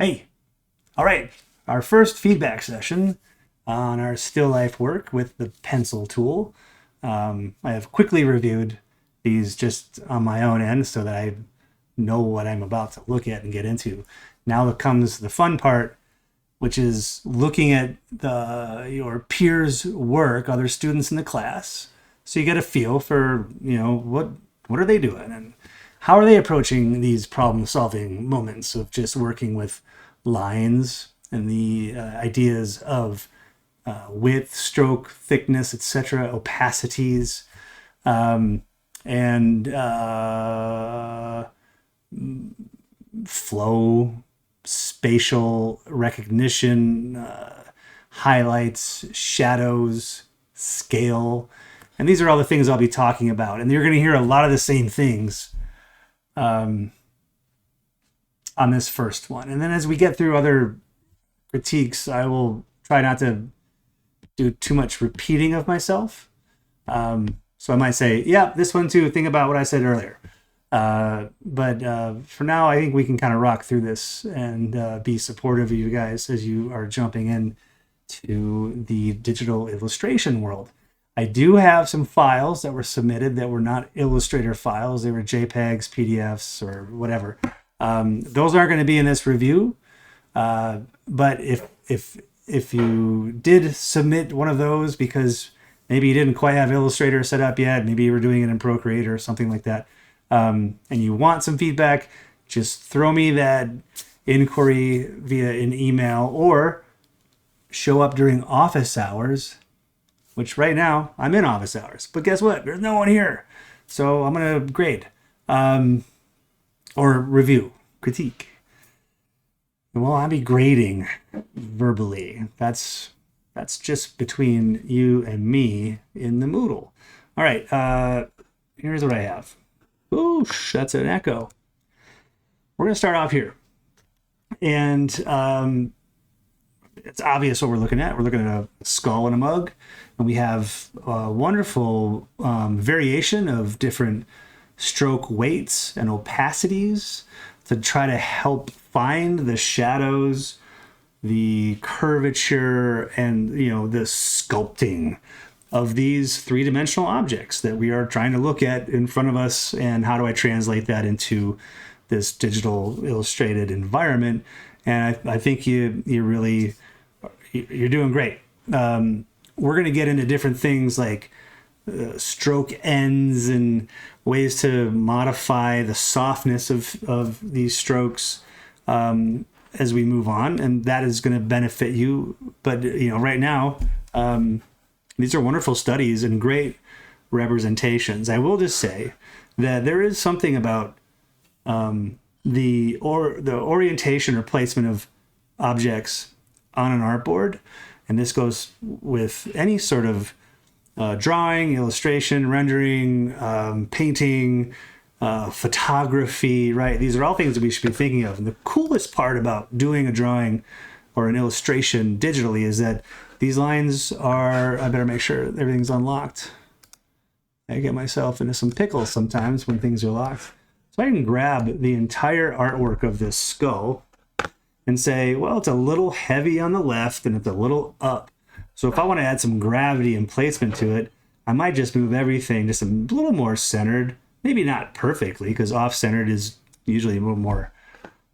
Hey, all right, our first feedback session on our still life work with the pencil tool. I have quickly reviewed these just on my own end so that I know what I'm about to look at and get into. Now comes the fun part, which is looking at your peers' work, other students in the class, so you get a feel for what are they doing and how are they approaching these problem-solving moments of just working with lines and the ideas of width, stroke, thickness, etc., opacities, and flow, spatial recognition, highlights, shadows, scale. And these are all the things I'll be talking about. And you're going to hear a lot of the same things on this first one. And then as we get through other critiques, I will try not to do too much repeating of myself. So I might say, yeah, this one too, think about what I said earlier. But for now, I think we can kind of rock through this and be supportive of you guys as you are jumping in to the digital illustration world. I do have some files that were submitted that were not Illustrator files. They were JPEGs, PDFs, or whatever. Those aren't going to be in this review. But if you did submit one of those because maybe you didn't quite have Illustrator set up yet, maybe you were doing it in Procreate or something like that, and you want some feedback, just throw me that inquiry via an email or show up during office hours, which right now I'm in office hours. But guess what? There's no one here. So I'm going to grade or review, critique. Well, I'll be grading verbally. That's just between you and me in the Moodle. All right, here's what I have. Oosh, that's an echo. We're going to start off here. And it's obvious what we're looking at. We're looking at a skull and a mug. And we have a wonderful variation of different stroke weights and opacities to try to help find the shadows, the curvature, and the sculpting of these three-dimensional objects that we are trying to look at in front of us, and how do I translate that into this digital illustrated environment. And I think you're doing great. We're going to get into different things like stroke ends and ways to modify the softness of these strokes as we move on, and that is going to benefit you. But right now, these are wonderful studies and great representations. I will just say that there is something about the orientation or placement of objects on an artboard, and this goes with any sort of drawing, illustration, rendering, painting, photography, right? These are all things that we should be thinking of. And the coolest part about doing a drawing or an illustration digitally is that these lines are, I better make sure everything's unlocked. I get myself into some pickles sometimes when things are locked. So I can grab the entire artwork of this skull and say, well, it's a little heavy on the left and it's a little up. So if I want to add some gravity and placement to it, I might just move everything just a little more centered. Maybe not perfectly, because off-centered is usually a little more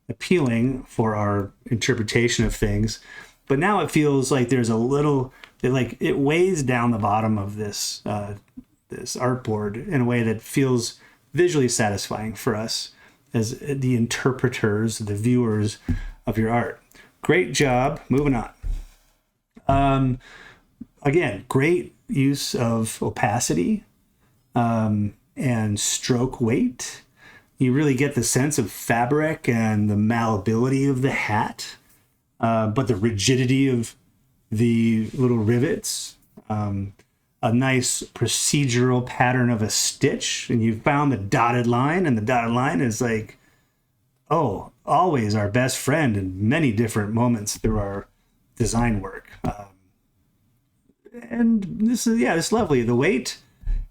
appealing for our interpretation of things. But now it feels like there's a little, it weighs down the bottom of this this artboard in a way that feels visually satisfying for us as the interpreters, the viewers of your art. Great job. Moving on. Again, great use of opacity and stroke weight. You really get the sense of fabric and the malleability of the hat, but the rigidity of the little rivets. A nice procedural pattern of a stitch, and you found the dotted line, and the dotted line is always our best friend in many different moments through our design work. And this is lovely. The weight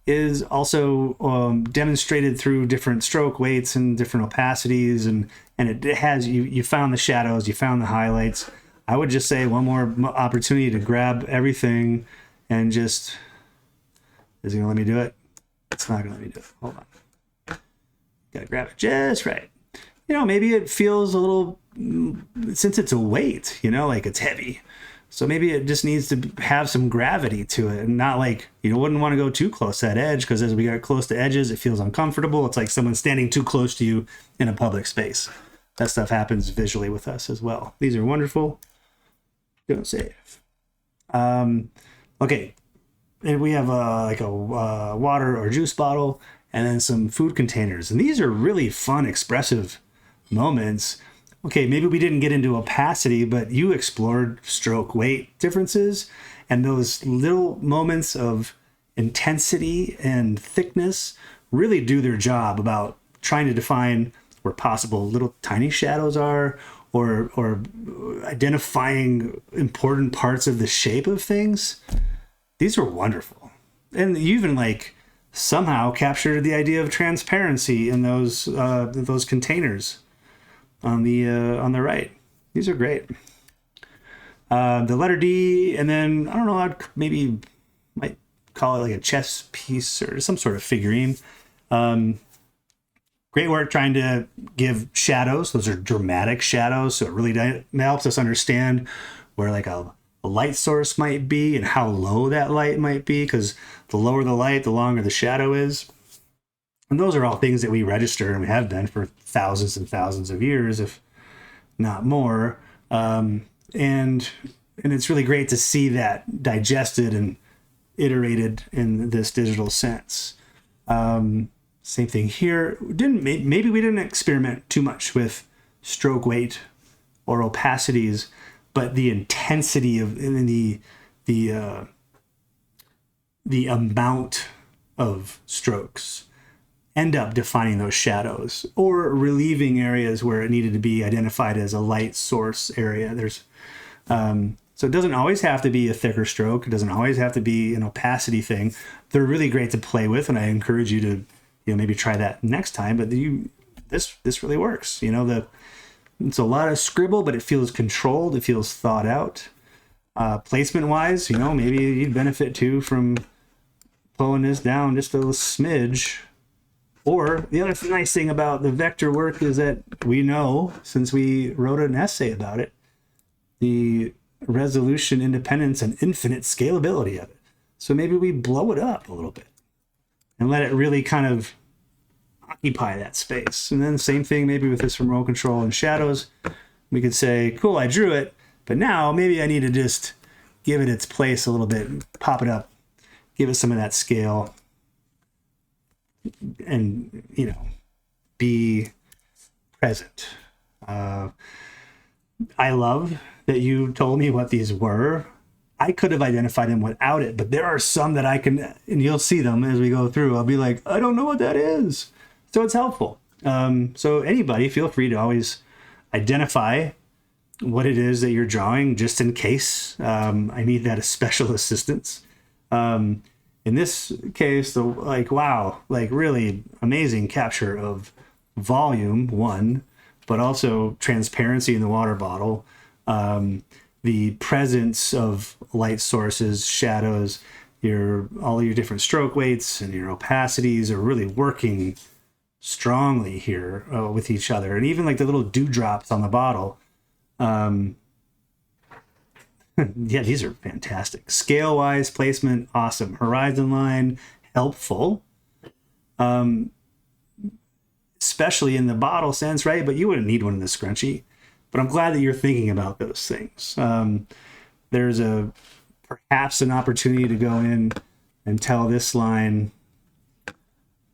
is also demonstrated through different stroke weights and different opacities, and and it has you found the shadows, you found the highlights. I would just say one more opportunity to grab everything and just, is it gonna let me do it? It's not gonna let me do it. Hold on. Gotta grab it just right. You know, maybe it feels a little, since it's a weight, you know, like it's heavy. So maybe it just needs to have some gravity to it, and not like, you wouldn't want to go too close to that edge, because as we got close to edges, it feels uncomfortable. It's like someone standing too close to you in a public space. That stuff happens visually with us as well. These are wonderful. Don't save. Okay. And we have like a water or juice bottle, and then some food containers. And these are really fun, expressive moments. Okay, maybe we didn't get into opacity, but you explored stroke weight differences, and those little moments of intensity and thickness really do their job about trying to define where possible little tiny shadows are, or identifying important parts of the shape of things. These are wonderful. And you even like somehow captured the idea of transparency in those containers on the right. These are great. The letter D, and then I don't know, I'd maybe might call it like a chess piece or some sort of figurine. Great work trying to give shadows. Those are dramatic shadows, so it really helps us understand where like a light source might be and how low that light might be, because the lower the light, the longer the shadow is. And those are all things that we register, and we have been for thousands and thousands of years, if not more. And it's really great to see that digested and iterated in this digital sense. Same thing here. Maybe we didn't experiment too much with stroke weight or opacities, but the intensity of the amount of strokes end up defining those shadows, or relieving areas where it needed to be identified as a light source area. So it doesn't always have to be a thicker stroke. It doesn't always have to be an opacity thing. They're really great to play with, and I encourage you to maybe try that next time. But this really works. It's a lot of scribble, but it feels controlled. It feels thought out. Placement wise, maybe you'd benefit too from pulling this down just a little smidge. Or the other nice thing about the vector work is that we know, since we wrote an essay about it, the resolution independence and infinite scalability of it. So maybe we blow it up a little bit and let it really kind of occupy that space. And then the same thing maybe with this remote control and shadows. We could say, cool, I drew it, but now maybe I need to just give it its place a little bit, pop it up, give it some of that scale, and be present. I love that you told me what these were. I could have identified them without it, but there are some that I can, and you'll see them as we go through. I'll be like, I don't know what that is. So it's helpful. So anybody, feel free to always identify what it is that you're drawing, just in case I need that as special assistance. In this case, wow, really amazing capture of volume, one, but also transparency in the water bottle. The presence of light sources, shadows, all your different stroke weights and your opacities are really working strongly here with each other. And even like the little dewdrops on the bottle. Yeah, these are fantastic. Scale-wise, placement, awesome. Horizon line, helpful. Especially in the bottle sense, right? But you wouldn't need one in the scrunchie. But I'm glad that you're thinking about those things. There's perhaps an opportunity to go in and tell this line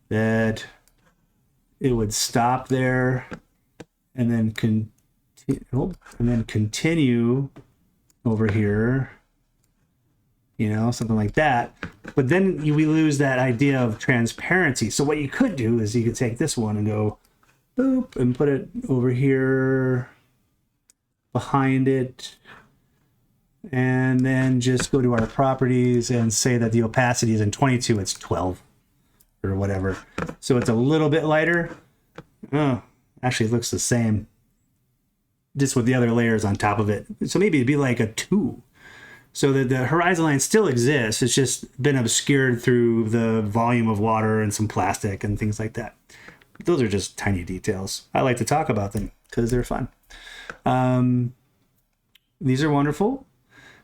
that it would stop there and then continue over here, something like that. But then we lose that idea of transparency. So what you could do is you could take this one and go boop and put it over here behind it, and then just go to our properties and say that the opacity is in 22, it's 12 or whatever. So it's a little bit lighter. Oh, actually it looks the same. just with the other layers on top of it. So maybe it'd be like a 2. So that the horizon line still exists. It's just been obscured through the volume of water and some plastic and things like that. Those are just tiny details. I like to talk about them because they're fun. These are wonderful.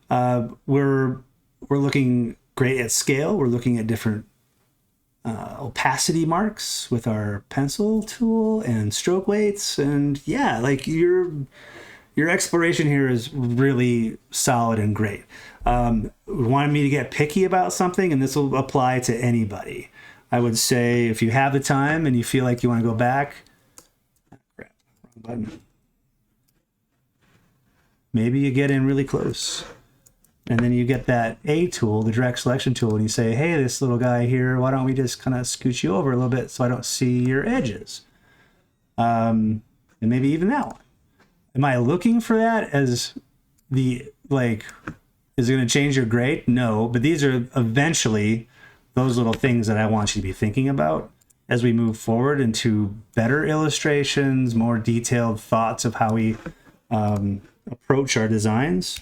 We're looking great at scale. We're looking at different opacity marks with our pencil tool and stroke weights. And yeah, like your exploration here is really solid and great. Wanted me to get picky about something, and this will apply to anybody. I would say if you have the time and you feel like you want to go back, crap, wrong button. Maybe you get in really close. And then you get that A tool, the direct selection tool, and you say, hey, this little guy here, why don't we just kind of scooch you over a little bit so I don't see your edges? And maybe even that one. Am I looking for that as the, like, is it going to change your grade? No, but these are eventually those little things that I want you to be thinking about as we move forward into better illustrations, more detailed thoughts of how we approach our designs.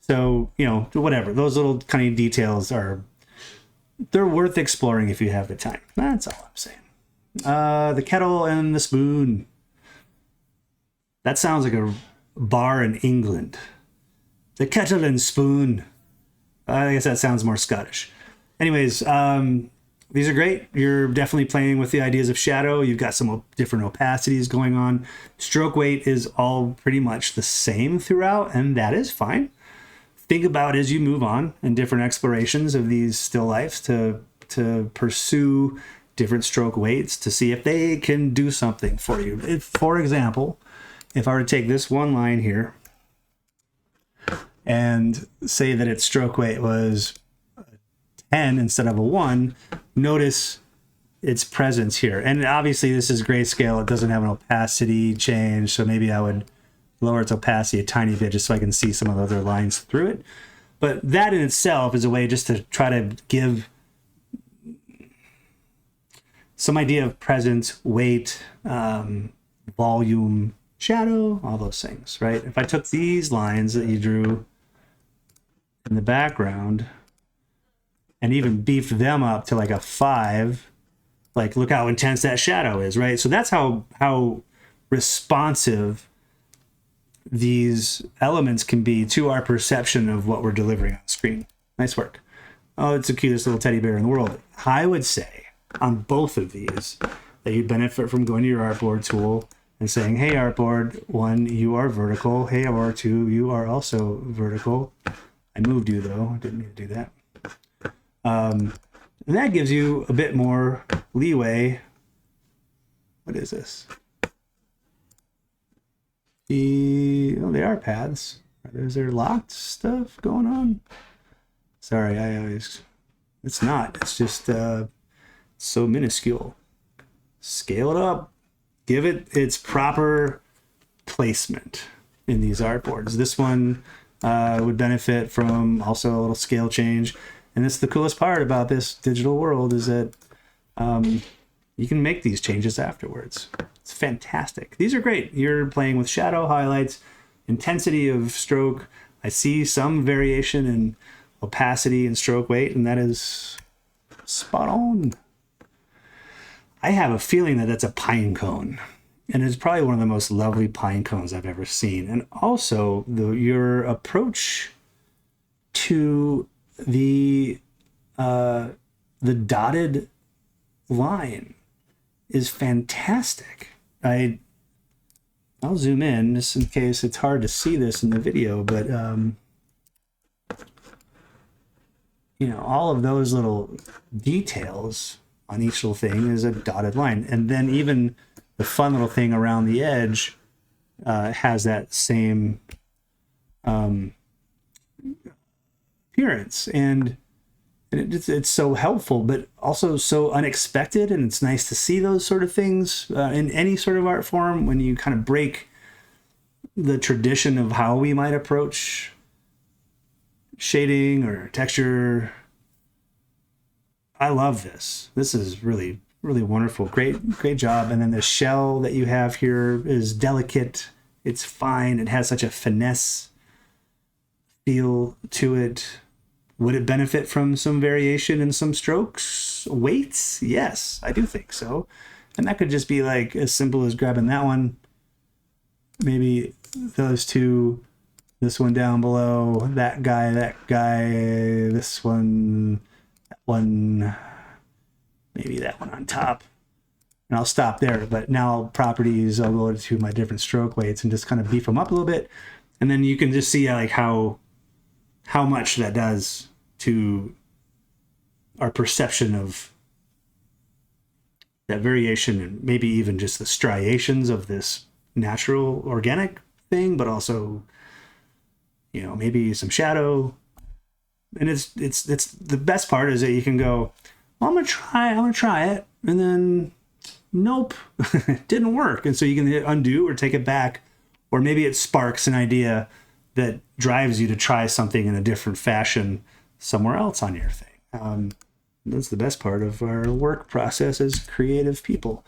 So, you know, whatever, those little kind of details they're worth exploring if you have the time. That's all I'm saying. The kettle and the spoon. That sounds like a bar in England. The kettle and spoon. I guess that sounds more Scottish. Anyways, these are great. You're definitely playing with the ideas of shadow. You've got some different opacities going on. Stroke weight is all pretty much the same throughout, and that is fine. Think about as you move on in different explorations of these still lifes to pursue different stroke weights to see if they can do something for you. If, for example, if I were to take this one line here and say that its stroke weight was 10 instead of a 1, notice its presence here. And obviously this is grayscale. It doesn't have an opacity change, so maybe I would lower its opacity a tiny bit just so I can see some of the other lines through it. But that in itself is a way just to try to give some idea of presence, weight, volume, shadow, all those things, right? If I took these lines that you drew in the background and even beefed them up to like a 5, like look how intense that shadow is, right? So that's how responsive these elements can be to our perception of what we're delivering on screen. Nice work. Oh, it's the cutest little teddy bear in the world. I would say on both of these that you benefit from going to your artboard tool and saying, hey, artboard 1, you are vertical. Hey, artboard 2, you are also vertical. I moved you though. I didn't mean to do that. And that gives you a bit more leeway. What is this? Oh, they are paths. Is there locked stuff going on? Sorry, it's not. It's just so minuscule. Scale it up. Give it its proper placement in these artboards. This one would benefit from also a little scale change. And that's the coolest part about this digital world is that you can make these changes afterwards. It's fantastic. These are great. You're playing with shadow, highlights, intensity of stroke. I see some variation in opacity and stroke weight, and that is spot on. I have a feeling that that's a pine cone, and it's probably one of the most lovely pine cones I've ever seen. And also, your approach to the dotted line is fantastic. I'll zoom in just in case it's hard to see this in the video, but you know, all of those little details on each little thing is a dotted line. And then even the fun little thing around the edge has that same appearance. And it's so helpful, but also so unexpected. And it's nice to see those sort of things in any sort of art form when you kind of break the tradition of how we might approach shading or texture. I love this. This is really, really wonderful. Great job. And then the shell that you have here is delicate It's fine. It has such a finesse feel to it. Would it benefit from some variation in some strokes? Weights? Yes, I do think so. And that could just be like as simple as grabbing that one, maybe those two, this one down below, that guy, this one, that one, maybe that one on top. And I'll stop there. But now properties, I'll go to my different stroke weights and just kind of beef them up a little bit. And then you can just see like how much that does to our perception of that variation, and maybe even just the striations of this natural organic thing, but also, you know, maybe some shadow. And it's the best part is that you can go, well, I'm gonna try it, and then nope, it didn't work. And so you can undo or take it back, or maybe it sparks an idea that drives you to try something in a different fashion somewhere else on your thing. That's the best part of our work process as creative people.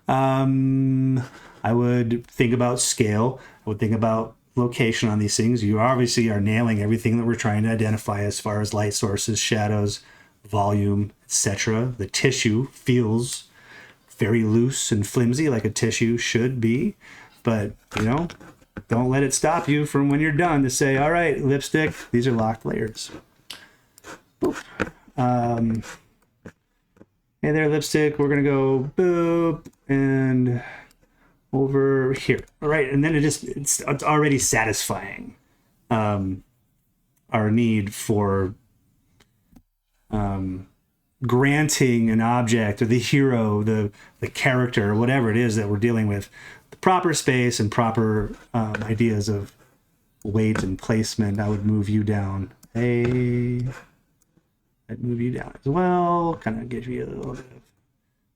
I would think about scale. I would think about location on these things. You obviously are nailing everything that we're trying to identify as far as light sources, shadows, volume, etc. The tissue feels very loose and flimsy, like a tissue should be. But, you know, don't let it stop you from when you're done to say, all right, lipstick, these are locked layers. Boop. Hey there, lipstick. We're going to go boop and over here. All right. And then it's already satisfying our need for granting an object or the hero, the character, or whatever it is that we're dealing with, the proper space and proper ideas of weight and placement. I would move you down. I'd move you down as well, kind of give you a little bit of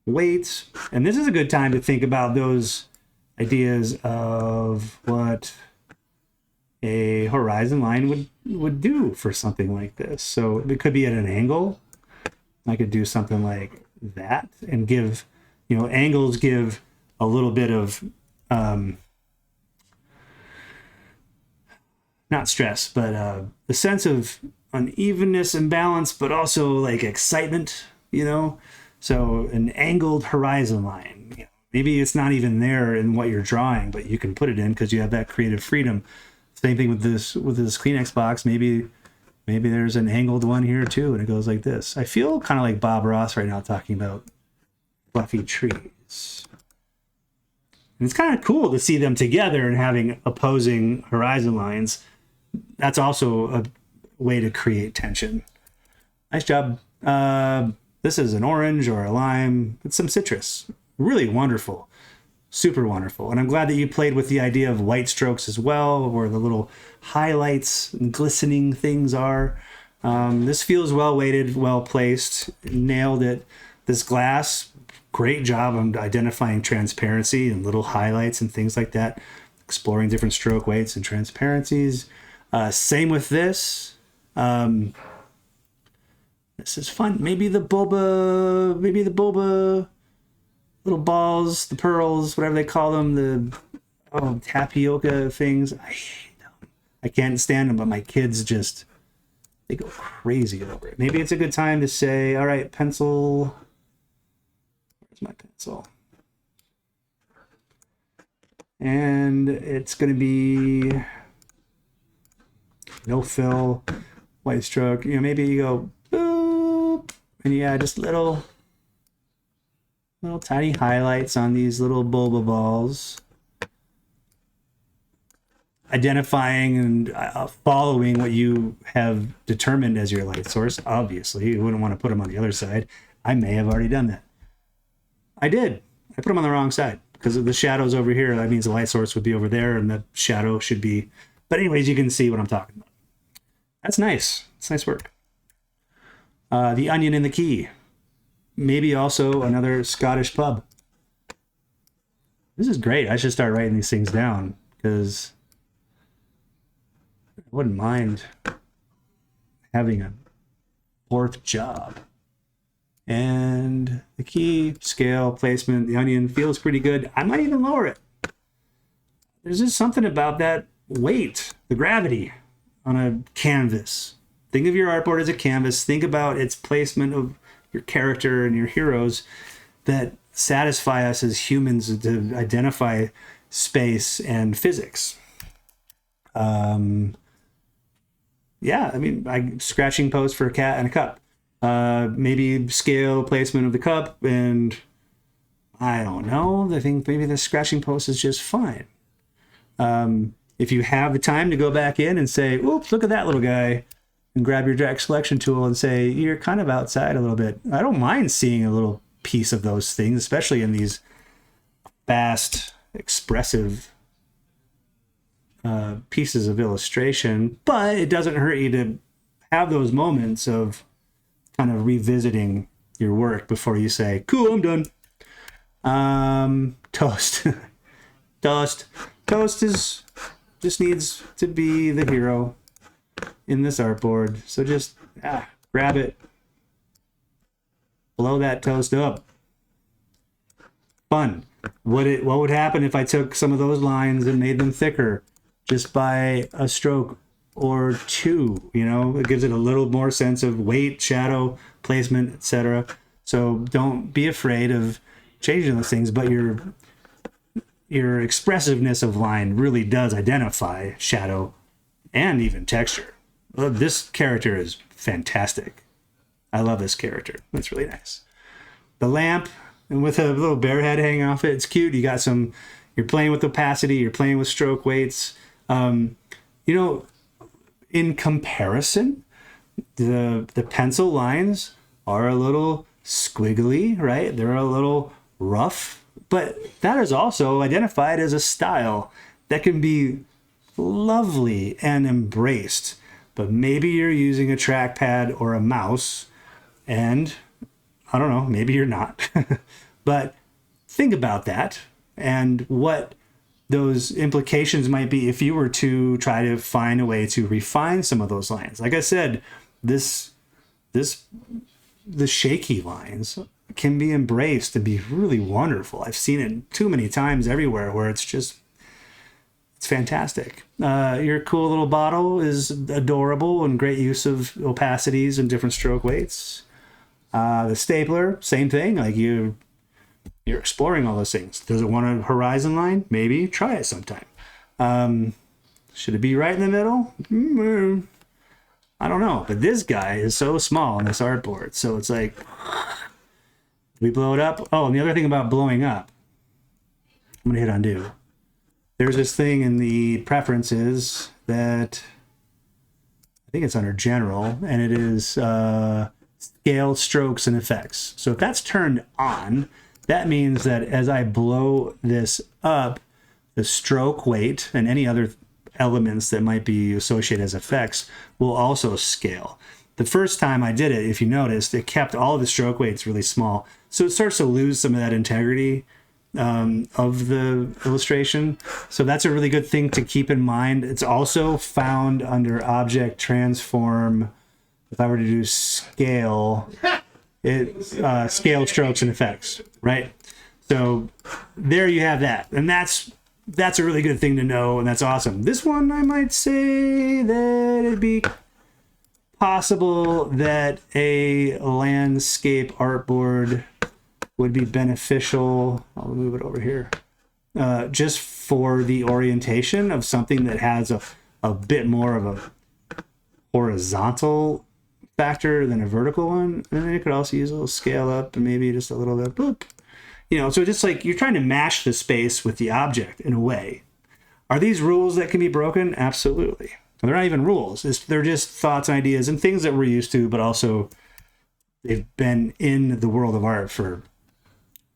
weight. And this is a good time to think about those ideas of what a horizon line would do for something like this. So it could be at an angle. I could do something like that and give, you know, angles give a little bit of, not stress, but the sense of unevenness and balance, but also like excitement, you know? So an angled horizon line, you know, maybe it's not even there in what you're drawing, but you can put it in because you have that creative freedom. Same thing with this Kleenex box. Maybe there's an angled one here too, and it goes like this. I feel kind of like Bob Ross right now talking about fluffy trees. And it's kind of cool to see them together and having opposing horizon lines. That's also a way to create tension. Nice job. This is an orange or a lime. It's some citrus. Really wonderful. Super wonderful. And I'm glad that you played with the idea of white strokes as well, where the little highlights and glistening things are. This feels well weighted, well placed. Nailed it. This glass, great job on identifying transparency and little highlights and things like that. Exploring different stroke weights and transparencies. Same with this. This is fun. Maybe the boba, little balls, the pearls, whatever they call them, the tapioca things. I hate them. I can't stand them, but my kids they go crazy over it. Maybe it's a good time to say, all right, pencil. Where's my pencil? And it's going to be no fill, white stroke. You know, maybe you go boop, and yeah, just little tiny highlights on these little boba balls. Identifying and following what you have determined as your light source. Obviously, you wouldn't want to put them on the other side. I may have already done that. I did. I put them on the wrong side because of the shadows over here. That means the light source would be over there and the shadow should be. But anyways, you can see what I'm talking about. That's nice. It's nice work. The onion in the key. Maybe also another Scottish pub. This is great. I should start writing these things down because I wouldn't mind having a fourth job. And the key, scale, placement, the onion feels pretty good. I might even lower it. there's just something about that weight, the gravity on a canvas. Think of your artboard as a canvas. Think about its placement of your character and your heroes that satisfy us as humans to identify space and physics. Yeah, I mean, scratching post for a cat and a cup. Maybe scale placement of the cup, and I don't know. I think maybe the scratching post is just fine. If you have the time to go back in and say, oops, look at that little guy, and grab your direct selection tool and say, you're kind of outside a little bit. I don't mind seeing a little piece of those things, especially in these fast, expressive pieces of illustration, but it doesn't hurt you to have those moments of kind of revisiting your work before you say, cool, I'm done. Toast. Toast just needs to be the hero in this artboard. So just grab it, blow that toast up. Fun. What would happen if I took some of those lines and made them thicker just by a stroke or two? You know, it gives it a little more sense of weight, shadow, placement, etc. So don't be afraid of changing those things, but your expressiveness of line really does identify shadow and even texture. This character is fantastic. I love this character. It's really nice. The lamp, and with a little bear head hanging off it, it's cute. You're playing with opacity, you're playing with stroke weights. You know, in comparison, the pencil lines are a little squiggly, right? They're a little rough, but that is also identified as a style that can be lovely and embraced. But maybe you're using a trackpad or a mouse, and I don't know, maybe you're not. But think about that and what those implications might be if you were to try to find a way to refine some of those lines. Like I said, the shaky lines can be embraced and be really wonderful. I've seen it too many times everywhere where it's fantastic. Your cool little bottle is adorable and great use of opacities and different stroke weights. The stapler, same thing. Like you're exploring all those things. Does it want a horizon line? Maybe try it sometime. Should it be right in the middle? I don't know. But this guy is so small on this artboard, so it's like, we blow it up. Oh, and the other thing about blowing up, I'm gonna hit undo. There's this thing in the preferences that I think it's under general, and it is scale, strokes, and effects. So if that's turned on, that means that as I blow this up, the stroke weight and any other elements that might be associated as effects will also scale. The first time I did it, if you noticed, it kept all of the stroke weights really small. So it starts to lose some of that integrity of the illustration. So that's a really good thing to keep in mind. It's also found under object transform. If I were to do scale, it's scale, strokes, and effects, right? So there you have that. And that's a really good thing to know, and that's awesome. This one, I might say that it'd be possible that a landscape artboard would be beneficial. I'll move it over here. Just for the orientation of something that has a bit more of a horizontal factor than a vertical one. And then you could also use a little scale up and maybe just a little bit, boop. You know, so just like you're trying to match the space with the object in a way. Are these rules that can be broken? Absolutely. They're not even rules. They're just thoughts and ideas and things that we're used to, but also they've been in the world of art for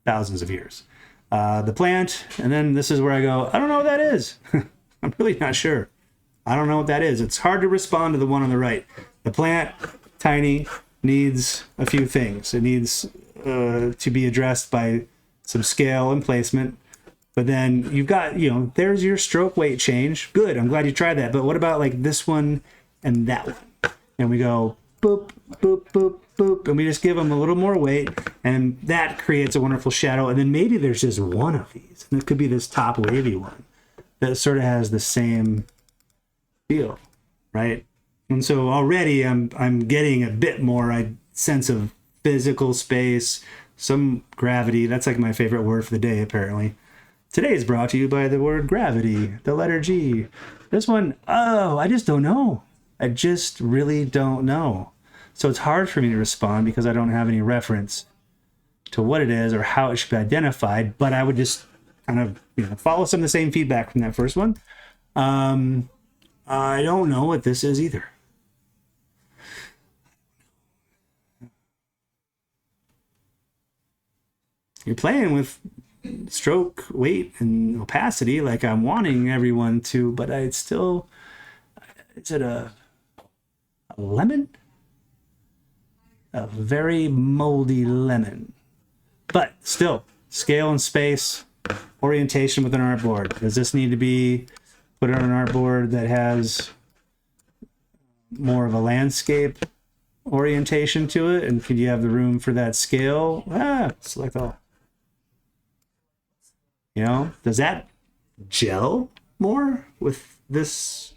thousands of years. The plant, and then this is where I go, I don't know what that is. I'm really not sure. I don't know what that is. It's hard to respond to the one on the right. The plant, tiny, needs a few things. It needs to be addressed by some scale and placement. But then you've got, you know, there's your stroke weight change. Good, I'm glad you tried that. But what about like this one and that one? And we go boop, boop, boop, boop. And we just give them a little more weight. And that creates a wonderful shadow. And then maybe there's just one of these. And it could be this top wavy one. that sort of has the same feel, right? And so already I'm getting a bit more sense of physical space, some gravity. That's like my favorite word for the day, apparently. Today is brought to you by the word gravity, the letter G. This one, oh, I just don't know. I just really don't know. So it's hard for me to respond because I don't have any reference to what it is or how it should be identified, but I would just kind of follow some of the same feedback from that first one. I don't know what this is either. You're playing with stroke, weight, and opacity like I'm wanting everyone to, but it's still, is it a lemon? A very moldy lemon. But still, scale and space, orientation with an artboard. Does this need to be put on an artboard that has more of a landscape orientation to it? And could you have the room for that scale? Select all. Does that gel more with this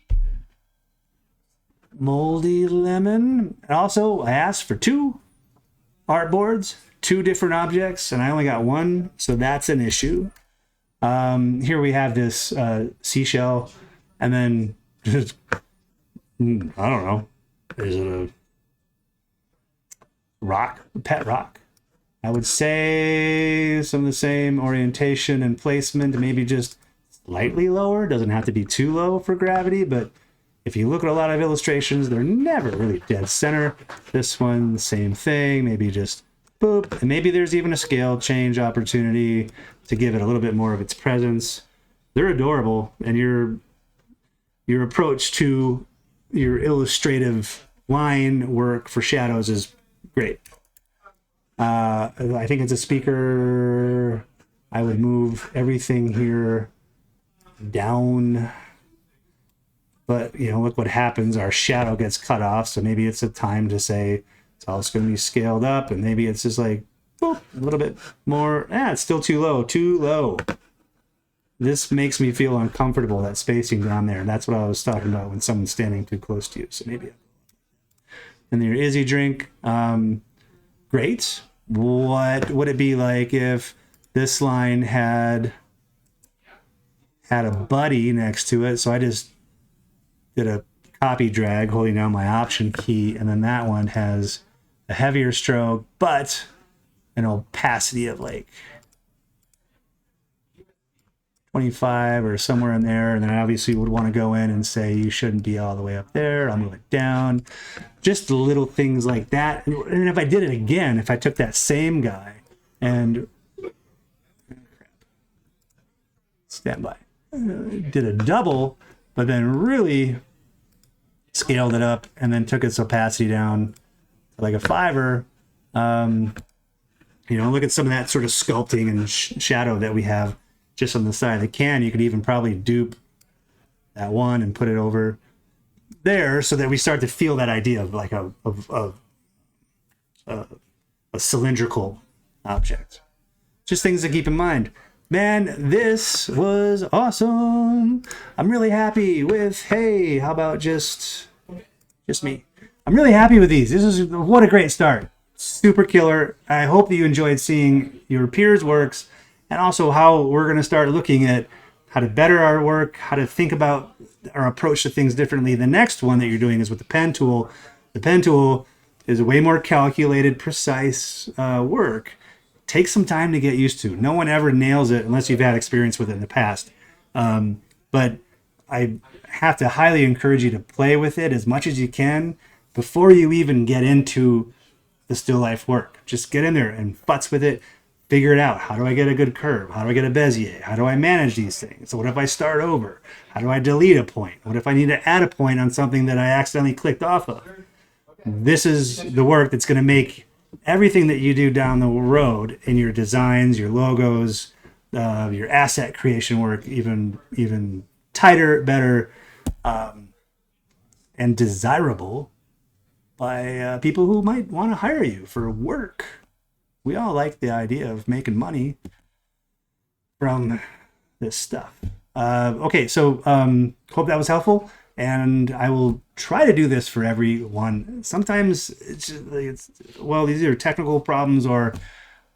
moldy lemon? And also, I asked for 2 artboards, 2 different objects, and I only got 1, so that's an issue. Here we have this seashell, and then just, I don't know, is it a rock, a pet rock? I would say some of the same orientation and placement, maybe just slightly lower. Doesn't have to be too low for gravity, but if you look at a lot of illustrations, they're never really dead center. This one, same thing, maybe just boop. And maybe there's even a scale change opportunity to give it a little bit more of its presence. They're adorable, and your approach to your illustrative line work for shadows is great. I think it's a speaker. I would move everything here down. But, look what happens. Our shadow gets cut off. So maybe it's a time to say it's all going to be scaled up. And maybe it's just like, boop, a little bit more. It's still too low. Too low. This makes me feel uncomfortable, that spacing down there. And that's what I was talking about when someone's standing too close to you. So maybe. And your Izzy drink. Great. What would it be like if this line had a buddy next to it? So I just did a copy drag holding down my option key, and then that one has a heavier stroke, but an opacity of like 25 or somewhere in there. And then I obviously would want to go in and say, you shouldn't be all the way up there. I'll move it down. Just little things like that. And if I did it again, if I took that same guy and stand by, did a double, but then really scaled it up and then took its opacity down to like a 5er. Look at some of that sort of sculpting and shadow that we have just on the side of the can. You could even probably dupe that one and put it over there so that we start to feel that idea of like a cylindrical object. Just things to keep in mind. Man, this was awesome. I'm really happy with, hey, how about just me? I'm really happy with these. What a great start. Super killer. I hope that you enjoyed seeing your peers' works, and also how we're going to start looking at how to better our work, how to think about our approach to things differently. The next one that you're doing is with the pen tool. The pen tool is a way more calculated, precise work. Takes some time to get used to. No one ever nails it unless you've had experience with it in the past. But I have to highly encourage you to play with it as much as you can before you even get into the still life work. Just get in there and futz with it. Figure it out. How do I get a good curve? How do I get a Bezier? How do I manage these things? So what if I start over? How do I delete a point? What if I need to add a point on something that I accidentally clicked off of? This is the work that's going to make everything that you do down the road in your designs, your logos, your asset creation work even tighter, better, and desirable by people who might want to hire you for work. We all like the idea of making money from this stuff. Okay, so hope that was helpful, and I will try to do this for everyone. Sometimes well, these are technical problems, or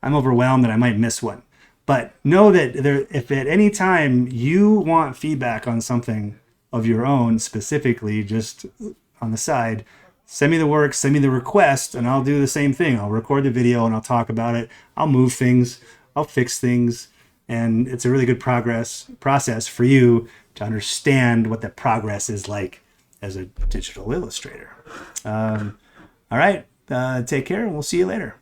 I'm overwhelmed and I might miss one. But know that if at any time you want feedback on something of your own specifically, just on the side, send me the work, send me the request, and I'll do the same thing. I'll record the video and I'll talk about it. I'll move things, I'll fix things, and it's a really good process for you to understand what the progress is like as a digital illustrator. All right, take care, and we'll see you later.